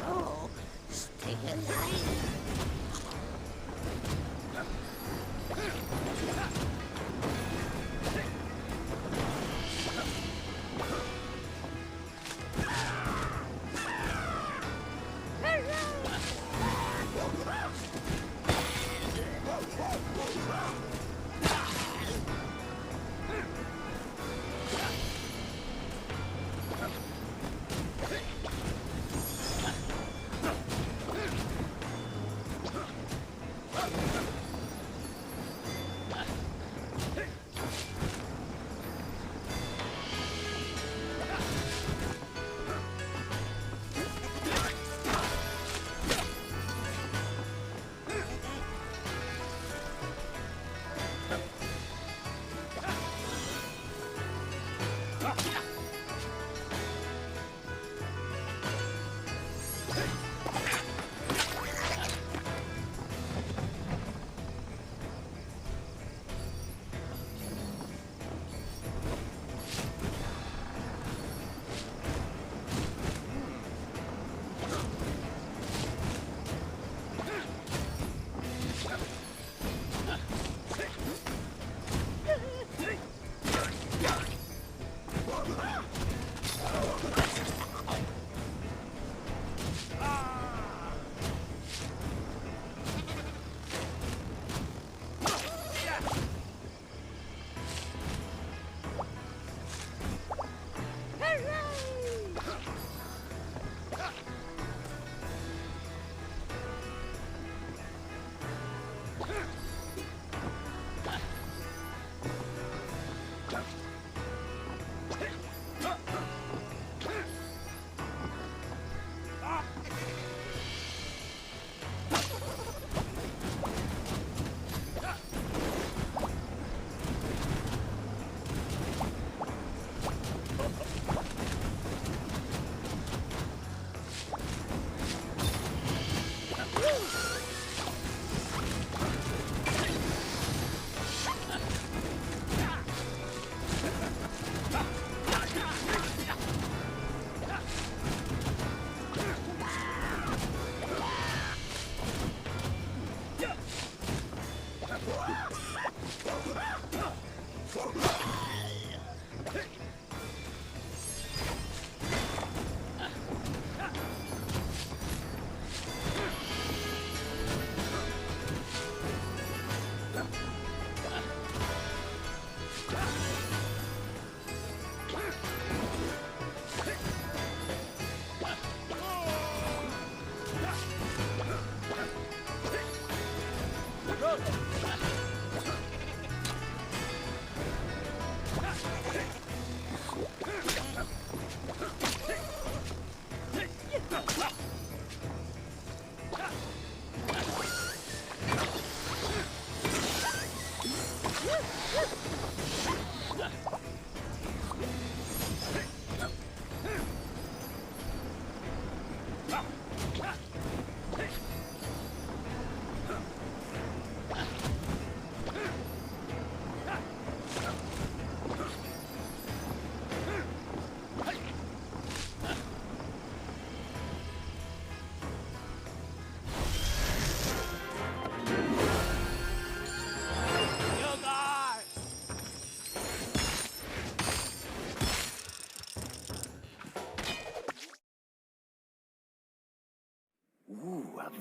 Oh, stay alive.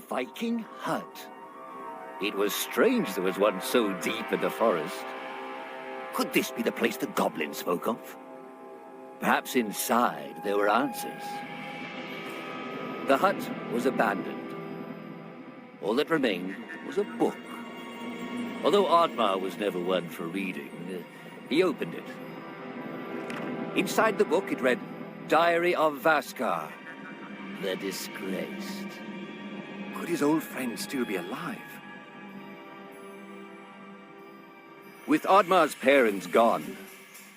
Viking hut. It was strange there was one so deep in the forest. Could this be the place the goblins spoke of? Perhaps inside there were answers. The hut was abandoned. All that remained was a book. Although Oddmar was never one for reading, he opened it. Inside the book it read, Diary of Vaskar, the Disgraced. Could his old friend still be alive? With Oddmar's parents gone,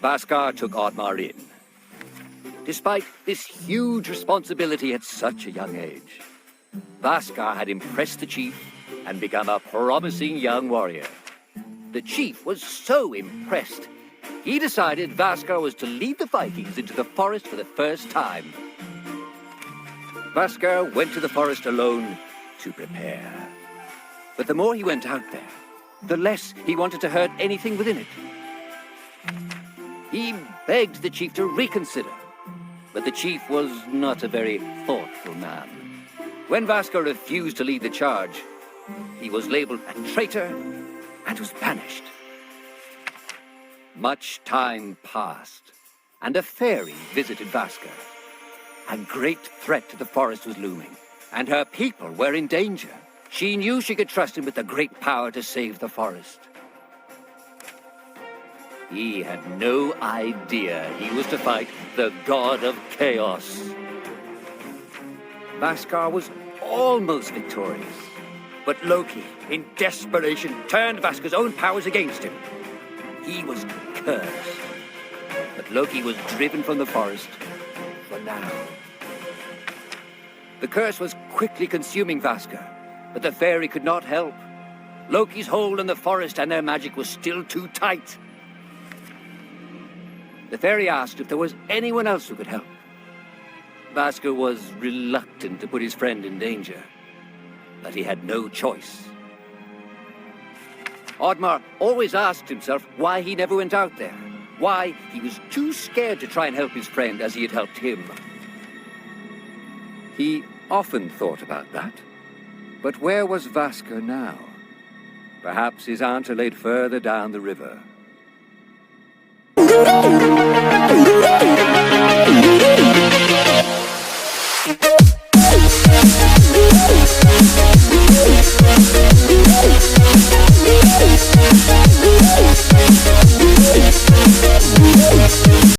Vaskar took Oddmar in. Despite this huge responsibility at such a young age, Vaskar had impressed the chief and become a promising young warrior. The chief was so impressed, he decided Vaskar was to lead the Vikings into the forest for the first time. Vaskar went to the forest alone to prepare. But the more he went out there, the less he wanted to hurt anything within it. He begged the chief to reconsider, but the chief was not a very thoughtful man. When Vaskar refused to lead the charge, he was labeled a traitor and was banished. Much time passed, and a fairy visited Vaskar. A great threat to the forest was looming, and her people were in danger. She knew she could trust him with the great power to save the forest. He had no idea he was to fight the god of chaos. Vaskar was almost victorious, but Loki, in desperation, turned Vaskar's own powers against him. He was cursed, but Loki was driven from the forest for now. The curse was quickly consuming Vaskar, but the fairy could not help. Loki's hold on the forest and their magic was still too tight. The fairy asked if there was anyone else who could help. Vaskar was reluctant to put his friend in danger, but he had no choice. Oddmar always asked himself why he never went out there, why he was too scared to try and help his friend as he had helped him. He often thought about that. But where was Vaskar now? Perhaps his aunt laid further down the river.